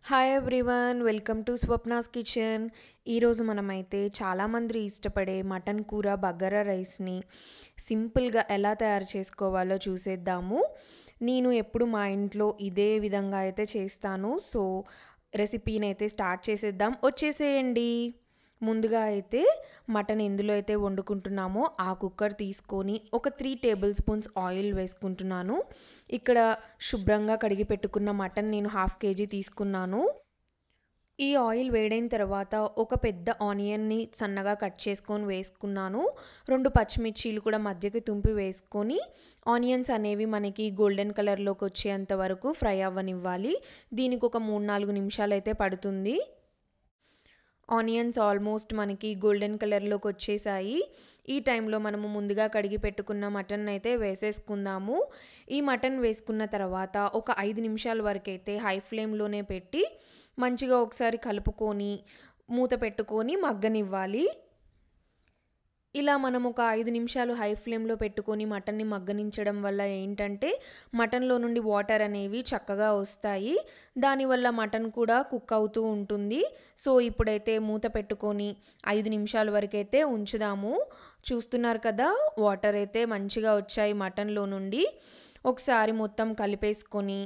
Hi everyone, welcome to Swapna's kitchen. ఈరోజు మనమైతే చాలామంది ఇష్టపడే మటన్ కూర బగారా రైస్ని సింపుల్గా ఎలా తయారు చేసుకోవాలో చూసేద్దాము. నేను ఎప్పుడు మా ఇంట్లో ఇదే విధంగా అయితే చేస్తాను. సో రెసిపీని అయితే స్టార్ట్ చేసేద్దాం, వచ్చేసేయండి. ముందుగా అయితే మటన్ ఎందులో అయితే వండుకుంటున్నామో ఆ కుక్కర్ తీసుకొని ఒక 3 టేబుల్ స్పూన్స్ ఆయిల్ వేసుకుంటున్నాను. ఇక్కడ శుభ్రంగా కడిగి పెట్టుకున్న మటన్ నేను 1/2 కేజీ తీసుకున్నాను. ఈ ఆయిల్ వేడైన తర్వాత ఒక పెద్ద ఆనియన్ని సన్నగా కట్ చేసుకొని వేసుకున్నాను. 2 పచ్చిమిర్చీలు కూడా మధ్యకి తుంపి వేసుకొని ఆనియన్స్ అనేవి మనకి గోల్డెన్ కలర్లోకి వచ్చేంత వరకు ఫ్రై అవ్వనివ్వాలి. దీనికి ఒక 3-4 నిమిషాలు అయితే పడుతుంది. ఆనియన్స్ ఆల్మోస్ట్ మనకి గోల్డెన్ కలర్లోకి వచ్చేసాయి. ఈ టైంలో మనము ముందుగా కడిగి పెట్టుకున్న మటన్ అయితే వేసేసుకుందాము. ఈ మటన్ వేసుకున్న తర్వాత ఒక 5 నిమిషాల వరకు అయితే హై ఫ్లేమ్లోనే పెట్టి మంచిగా ఒకసారి కలుపుకొని మూత పెట్టుకొని మగ్గనివ్వాలి. ఇలా మనం ఒక 5 నిమిషాలు హై ఫ్లేమ్లో పెట్టుకొని మటన్ని మగ్గనించడం వల్ల ఏంటంటే మటన్లో నుండి వాటర్ అనేవి చక్కగా వస్తాయి. దానివల్ల మటన్ కూడా కుక్ అవుతూ ఉంటుంది. సో ఇప్పుడైతే మూత పెట్టుకొని 5 నిమిషాల వరకు అయితే ఉంచుదాము. చూస్తున్నారు కదా, వాటర్ అయితే మంచిగా వచ్చాయి మటన్లో నుండి. ఒకసారి మొత్తం కలిపేసుకొని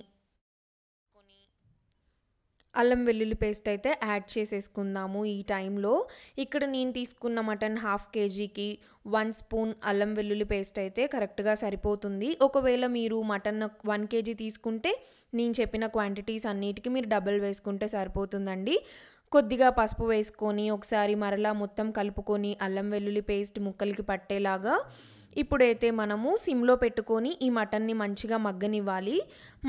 అల్లం వెల్లుల్లి పేస్ట్ అయితే యాడ్ చేసేసుకుందాము. ఈ టైంలో ఇక్కడ నేను తీసుకున్న మటన్ 1/2 కేజీకి 1 స్పూన్ అల్లం వెల్లుల్లి పేస్ట్ అయితే కరెక్ట్గా సరిపోతుంది. ఒకవేళ మీరు మటన్ 1 కేజీ తీసుకుంటే నేను చెప్పిన క్వాంటిటీస్ అన్నిటికీ మీరు డబుల్ వేసుకుంటే సరిపోతుందండి. కొద్దిగా పసుపు వేసుకొని ఒకసారి మరలా మొత్తం కలుపుకొని అల్లం వెల్లుల్లి పేస్ట్ ముక్కలకి పట్టేలాగా ఇప్పుడైతే మనము సిమ్లో పెట్టుకొని ఈ మటన్ని మంచిగా మగ్గనివ్వాలి.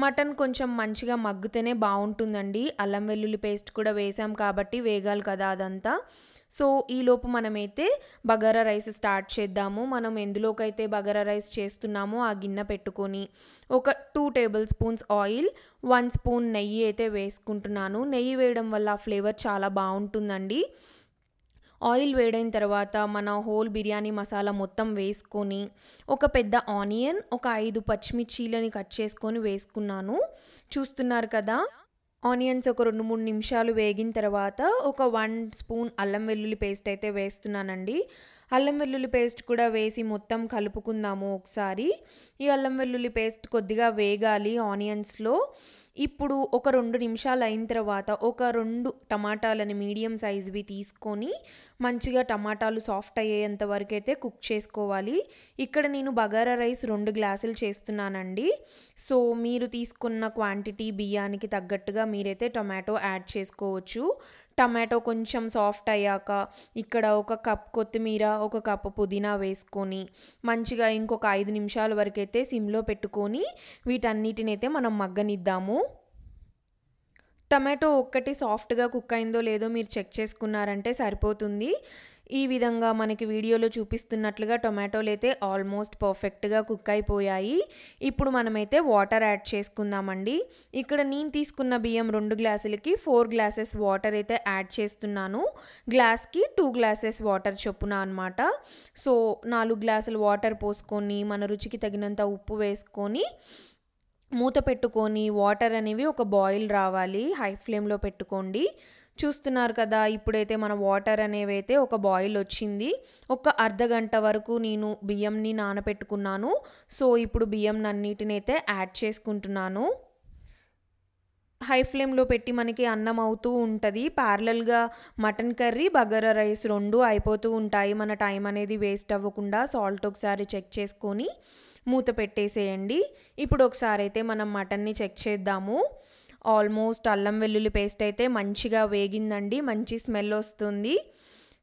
మటన్ కొంచెం మంచిగా మగ్గితేనే బాగుంటుందండి. అల్లం వెల్లుల్లి పేస్ట్ కూడా వేసాం కాబట్టి వేగాలి కదా అదంతా. సో ఈలోపు మనమైతే బగారా రైస్ స్టార్ట్ చేద్దాము. మనం ఎందులోకైతే బగారా రైస్ చేస్తున్నామో ఆ గిన్నె పెట్టుకొని ఒక 2 టేబుల్ స్పూన్స్ ఆయిల్, 1 స్పూన్ నెయ్యి అయితే వేసుకుంటున్నాను. నెయ్యి వేయడం వల్ల ఫ్లేవర్ చాలా బాగుంటుందండి. ఆయిల్ వేడైన తర్వాత మన హోల్ బిర్యానీ మసాలా మొత్తం వేసుకొని ఒక పెద్ద ఆనియన్, ఒక 5 పచ్చిమిర్చీలని కట్ చేసుకొని వేసుకున్నాను. చూస్తున్నారు కదా, ఆనియన్స్ ఒక 2-3 నిమిషాలు వేగిన తర్వాత ఒక 1 స్పూన్ అల్లం వెల్లుల్లి పేస్ట్ అయితే వేస్తున్నానండి. అల్లం వెల్లుల్లి పేస్ట్ కూడా వేసి మొత్తం కలుపుకుందాము ఒకసారి. ఈ అల్లం వెల్లుల్లి పేస్ట్ కొద్దిగా వేగాలి ఆనియన్స్లో. ఇప్పుడు ఒక 2 నిమిషాలు అయిన తర్వాత ఒక 2 టమాటాలని మీడియం సైజువి తీసుకొని మంచిగా టమాటాలు సాఫ్ట్ అయ్యేంత వరకు అయితే కుక్ చేసుకోవాలి. ఇక్కడ నేను బగారా రైస్ 2 గ్లాసులు చేస్తున్నానండి. సో మీరు తీసుకున్న క్వాంటిటీ బియ్యానికి తగ్గట్టుగా మీరైతే టొమాటో యాడ్ చేసుకోవచ్చు. టమాటో కొంచెం సాఫ్ట్ అయ్యాక ఇక్కడ ఒక కప్ కొత్తిమీర, ఒక కప్పు పుదీనా వేసుకొని మంచిగా ఇంకొక 5 నిమిషాల వరకు అయితే సిమ్లో పెట్టుకొని వీటన్నిటిని అయితే మనం మగ్గనిద్దాము. టమాటో ఒక్కటి సాఫ్ట్గా కుక్ అయిందో లేదో మీరు చెక్ చేసుకున్నారంటే సరిపోతుంది. ఈ విధంగా మనకి వీడియోలో చూపిస్తున్నట్లుగా టొమాటోలు అయితే ఆల్మోస్ట్ పర్ఫెక్ట్గా కుక్ అయిపోయాయి. ఇప్పుడు మనమైతే వాటర్ యాడ్ చేసుకుందామండి. ఇక్కడ నేను తీసుకున్న బియ్యం 2 గ్లాసులకి 4 గ్లాసెస్ వాటర్ అయితే యాడ్ చేస్తున్నాను. గ్లాస్కి 2 గ్లాసెస్ వాటర్ చొప్పున అనమాట. సో 4 గ్లాసులు వాటర్ పోసుకొని మన రుచికి తగినంత ఉప్పు వేసుకొని మూత పెట్టుకొని వాటర్ అనేవి ఒక బాయిల్ రావాలి. హై ఫ్లేమ్లో పెట్టుకోండి. చూస్తున్నారు కదా, ఇప్పుడైతే మన వాటర్ అనేవి అయితే ఒక బాయిల్ వచ్చింది. ఒక అర్ధగంట వరకు నేను బియ్యంని నానబెట్టుకున్నాను. సో ఇప్పుడు బియ్యం అన్నిటిని అయితే యాడ్ చేసుకుంటున్నాను. హై ఫ్లేమ్లో పెట్టి మనకి అన్నం అవుతూ ఉంటుంది. ప్యారలల్గా మటన్ కర్రీ, బగారా రైస్ 2 అయిపోతూ ఉంటాయి. మన టైం అనేది వేస్ట్ అవ్వకుండా సాల్ట్ ఒకసారి చెక్ చేసుకొని మూత పెట్టేసేయండి. ఇప్పుడు ఒకసారి అయితే మనం మటన్ని చెక్ చేద్దాము. ఆల్మోస్ట్ అల్లం వెల్లుల్లి పేస్ట్ అయితే మంచిగా వేగిందండి. మంచి స్మెల్ వస్తుంది.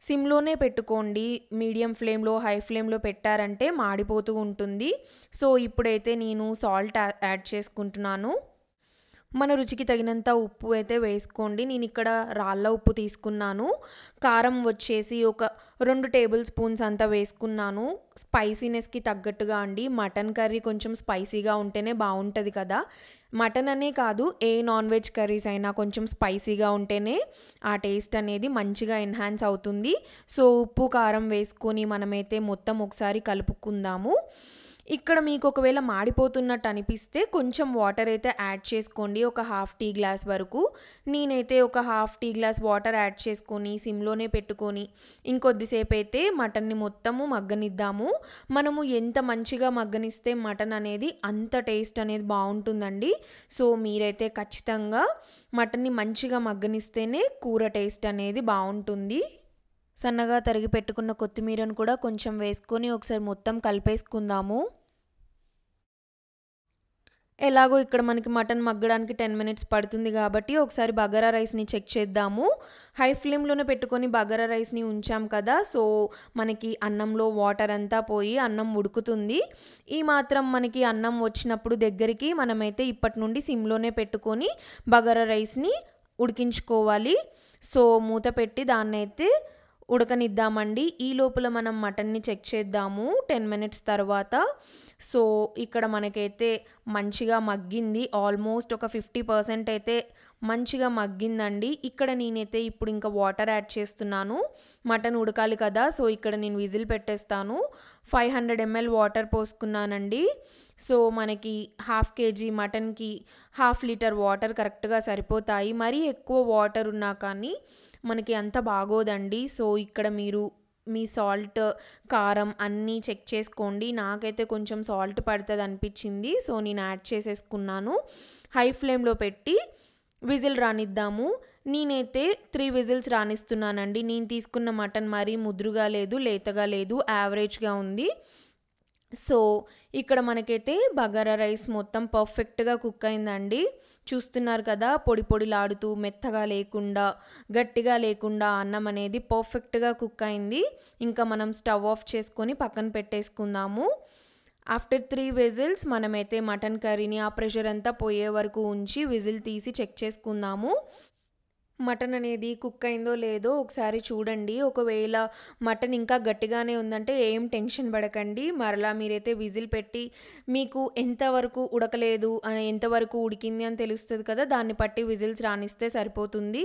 సిమ్లోనే పెట్టుకోండి. మీడియం ఫ్లేమ్లో, హై ఫ్లేమ్లో పెట్టారంటే మాడిపోతూ ఉంటుంది. సో ఇప్పుడైతే నేను సాల్ట్ యాడ్ చేసుకుంటున్నాను. మన రుచికి తగినంత ఉప్పు అయితే వేసుకోండి. నేను ఇక్కడ రాళ్ళ ఉప్పు తీసుకున్నాను. కారం వచ్చేసి ఒక 2 టేబుల్ స్పూన్స్ అంతా వేసుకున్నాను. స్పైసీనెస్కి తగ్గట్టుగా అండి. మటన్ కర్రీ కొంచెం స్పైసీగా ఉంటేనే బాగుంటుంది కదా. మటన్ అనే కాదు, ఏ నాన్ వెజ్ కర్రీస్ అయినా కొంచెం స్పైసీగా ఉంటేనే ఆ టేస్ట్ అనేది మంచిగా ఎన్హాన్స్ అవుతుంది. సో ఉప్పు కారం వేసుకొని మనమైతే మొత్తం ఒకసారి కలుపుకుందాము. ఇక్కడ మీకు ఒకవేళ మాడిపోతున్నట్టు అనిపిస్తే కొంచెం వాటర్ అయితే యాడ్ చేసుకోండి, ఒక హాఫ్ టీ గ్లాస్ వరకు. నేనైతే ఒక half tea glass water add చేసుకొని సిమ్లోనే పెట్టుకొని ఇంకొద్దిసేపు అయితే మటన్ని మొత్తము మగ్గనిద్దాము. మనము ఎంత మంచిగా మగ్గనిస్తే మటన్ అనేది అంత టేస్ట్ అనేది బాగుంటుందండి. సో మీరైతే ఖచ్చితంగా మటన్ని మంచిగా మగ్గనిస్తేనే కూర టేస్ట్ అనేది బాగుంటుంది. సన్నగా తరిగి పెట్టుకున్న కొత్తిమీరను కూడా కొంచెం వేసుకొని ఒకసారి మొత్తం కలిపేసుకుందాము. ఎలాగో ఇక్కడ మనకి మటన్ మగ్గడానికి 10 మినిట్స్ పడుతుంది కాబట్టి ఒకసారి బగారా రైస్ని చెక్ చేద్దాము. హై ఫ్లేమ్లోనే పెట్టుకొని బగారా రైస్ని ఉంచాం కదా, సో మనకి అన్నంలో వాటర్ అంతా పోయి అన్నం ఉడుకుతుంది. ఈ మాత్రం మనకి అన్నం వచ్చినప్పుడు దగ్గరికి మనమైతే ఇప్పటి నుండి సిమ్లోనే పెట్టుకొని బగారా రైస్ని ఉడికించుకోవాలి. సో మూత పెట్టి దాన్నైతే ఉడకనిద్దామండి. ఈ లోపల మనం మటన్ని చెక్ చేద్దాము 10 మినిట్స్ తర్వాత. సో ఇక్కడ మనకైతే మంచిగా మగ్గింది, ఆల్మోస్ట్ ఒక 50% అయితే మంచిగా మగ్గిందండి. ఇక్కడ నేనైతే ఇప్పుడు ఇంకా వాటర్ యాడ్ చేస్తున్నాను, మటన్ ఉడకాలి కదా. సో ఇక్కడ నేను విజిల్ పెట్టేస్తాను. 500 ml వాటర్ పోసుకున్నానండి. సో మనకి హాఫ్ కేజీ మటన్కి 1/2 లీటర్ వాటర్ కరెక్ట్గా సరిపోతాయి. మరీ ఎక్కువ వాటర్ ఉన్నా కానీ మనకి అంత బాగోదండి. సో ఇక్కడ మీరు మీ సాల్ట్, కారం అన్నీ చెక్ చేసుకోండి. నాకైతే కొంచెం సాల్ట్ పడుతుంది అనిపించింది, సో నేను యాడ్ చేసేసుకున్నాను. హై ఫ్లేమ్లో పెట్టి విజిల్ రానిద్దాము. నేనైతే 3 విజిల్స్ రానిస్తున్నానండి. నేను తీసుకున్న మటన్ మరీ ముద్రుగా లేదు, లేతగా లేదు, యావరేజ్గా ఉంది. సో ఇక్కడ మనకైతే బగారా రైస్ మొత్తం పర్ఫెక్ట్గా కుక్ అయిందండి. చూస్తున్నారు కదా, పొడి పొడిలాడుతూ మెత్తగా లేకుండా గట్టిగా లేకుండా అన్నం అనేది పర్ఫెక్ట్గా కుక్ అయింది. ఇంకా మనం స్టవ్ ఆఫ్ చేసుకొని పక్కన పెట్టేసుకుందాము. ఆఫ్టర్ 3 విజిల్స్ మనమైతే మటన్ కర్రీని ఆ ప్రెషర్ అంతా పోయే వరకు ఉంచి విజిల్ తీసి చెక్ చేసుకుందాము. మటన్ అనేది కుక్ అయిందో లేదో ఒకసారి చూడండి. ఒకవేళ మటన్ ఇంకా గట్టిగానే ఉందంటే ఏం టెన్షన్ పడకండి. మరలా మీరైతే విజిల్ పెట్టి మీకు ఎంతవరకు ఉడకలేదు అని, ఎంతవరకు ఉడికింది అని తెలుస్తుంది కదా, దాన్ని బట్టి విజిల్స్ రానిస్తే సరిపోతుంది.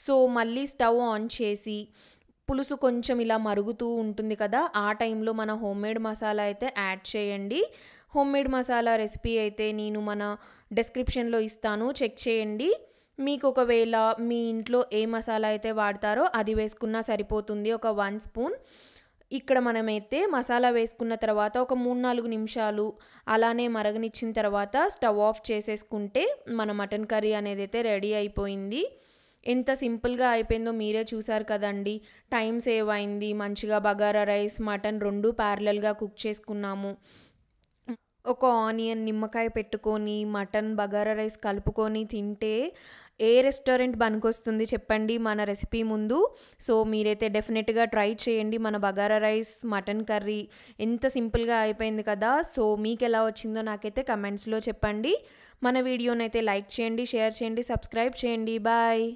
సో మళ్ళీ స్టవ్ ఆన్ చేసి పులుసు కొంచెం ఇలా మరుగుతూ ఉంటుంది కదా, ఆ టైంలో మన హోమ్మేడ్ మసాలా అయితే యాడ్ చేయండి. హోమ్మేడ్ మసాలా రెసిపీ అయితే నేను మన డిస్క్రిప్షన్లో ఇస్తాను, చెక్ చేయండి. మీకు ఒకవేళ మీ ఇంట్లో ఏ మసాలా అయితే వాడతారో అది వేసుకున్నా సరిపోతుంది, ఒక 1 స్పూన్. ఇక్కడ మనమైతే మసాలా వేసుకున్న తర్వాత ఒక 3-4 నిమిషాలు అలానే మరగనిచ్చిన తర్వాత స్టవ్ ఆఫ్ చేసేసుకుంటే మన మటన్ కర్రీ అనేది అయితే రెడీ అయిపోయింది. ఎంత సింపుల్గా అయిపోయిందో మీరే చూసారు కదండి. టైం సేవ్ అయింది, మంచిగా బగారా రైస్, మటన్ 2 ప్యారలల్గా కుక్ చేసుకున్నాము. ఒక ఆనియన్, నిమ్మకాయ పెట్టుకొని మటన్ బగారా రైస్ కలుపుకొని తింటే ఏ రెస్టారెంట్ పనికొస్తుంది చెప్పండి మన రెసిపీ ముందు. సో మీరైతే డెఫినెట్గా ట్రై చేయండి. మన బగారా రైస్, మటన్ కర్రీ ఎంత సింపుల్గా అయిపోయింది కదా. సో మీకు ఎలా వచ్చిందో నాకైతే కమెంట్స్లో చెప్పండి. మన వీడియోనైతే లైక్ చేయండి, షేర్ చేయండి, సబ్స్క్రైబ్ చేయండి. బాయ్.